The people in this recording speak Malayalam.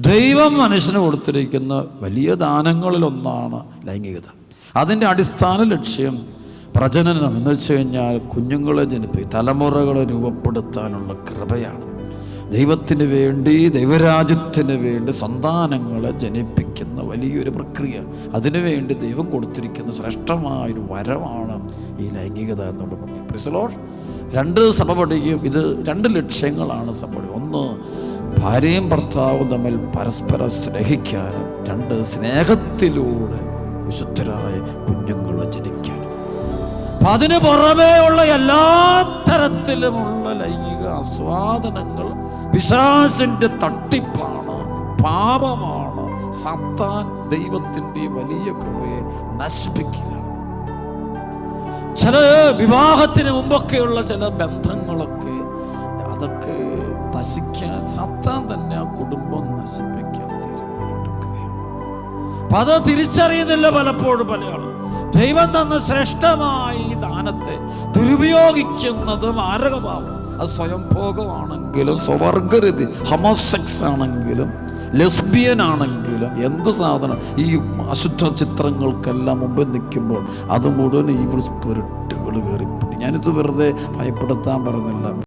ദൈവം മനുഷ്യന് കൊടുത്തിരിക്കുന്ന വലിയ ദാനങ്ങളിലൊന്നാണ് ലൈംഗികത. അതിൻ്റെ അടിസ്ഥാന ലക്ഷ്യം പ്രജനനം എന്ന് വെച്ച് കഴിഞ്ഞാൽ കുഞ്ഞുങ്ങളെ ജനിപ്പിക്കുക, തലമുറകളെ രൂപപ്പെടുത്താനുള്ള കൃപയാണ്. ദൈവത്തിന് വേണ്ടി, ദൈവരാജ്യത്തിന് വേണ്ടി സന്താനങ്ങളെ ജനിപ്പിക്കുന്ന വലിയൊരു പ്രക്രിയ. അതിനുവേണ്ടി ദൈവം കൊടുത്തിരിക്കുന്ന ശ്രേഷ്ഠമായൊരു വരമാണ് ഈ ലൈംഗികത എന്നുള്ള പുണ്യം. Praise the Lord. 2 സഭ പഠിക്കും. ഇത് 2 ലക്ഷ്യങ്ങളാണ് സഭ പഠിക്കും. 1, ഭാര്യയും ഭർത്താവും തമ്മിൽ പരസ്പരം സ്നേഹിക്കാനും, 2, സ്നേഹത്തിലൂടെ വിശുദ്ധരായ കുഞ്ഞുങ്ങളെ ജനിക്കാനും. അപ്പം അതിന് പുറമേ ഉള്ള എല്ലാ തരത്തിലുമുള്ള ലൈംഗിക ആസ്വാദനങ്ങൾ പിശാചിൻ്റെ തട്ടിപ്പാണ്, പാപമാണ്. സാത്താൻ ദൈവത്തിൻ്റെ വലിയ കൃപയെ നശിപ്പിക്കുക. ചില വിവാഹത്തിന് മുമ്പൊക്കെയുള്ള ചില ബന്ധങ്ങളൊക്കെ അതൊക്കെ നശിക്കാൻ സാത്താൻ തന്നെ ആ കുടുംബം നശിപ്പിക്കാൻ തീരുമാനമെടുക്കുകയാണ്. അപ്പം അത് തിരിച്ചറിയുന്നില്ല പലപ്പോഴും പല ആളും. ദൈവം തന്ന ശ്രേഷ്ഠമായ ഈ ദാനത്തെ ദുരുപയോഗിക്കുന്നത് മാരകമാവും. അത് സ്വയം ഭോഗമാണെങ്കിലും, സ്വവർഗരതി, ഹോമോസെക്സ് ആണെങ്കിലും, ലെസ്ബിയൻ ആണെങ്കിലും, എന്ത് സാധനം ഈ അശുദ്ധ ചിത്രങ്ങൾക്കെല്ലാം മുമ്പ് നിൽക്കുമ്പോൾ അത് മുഴുവൻ ഈവിൾ സ്പിരിറ്റുകൾ കയറിപ്പിടി. ഞാനിത് വെറുതെ ഭയപ്പെടുത്താൻ പറഞ്ഞില്ല.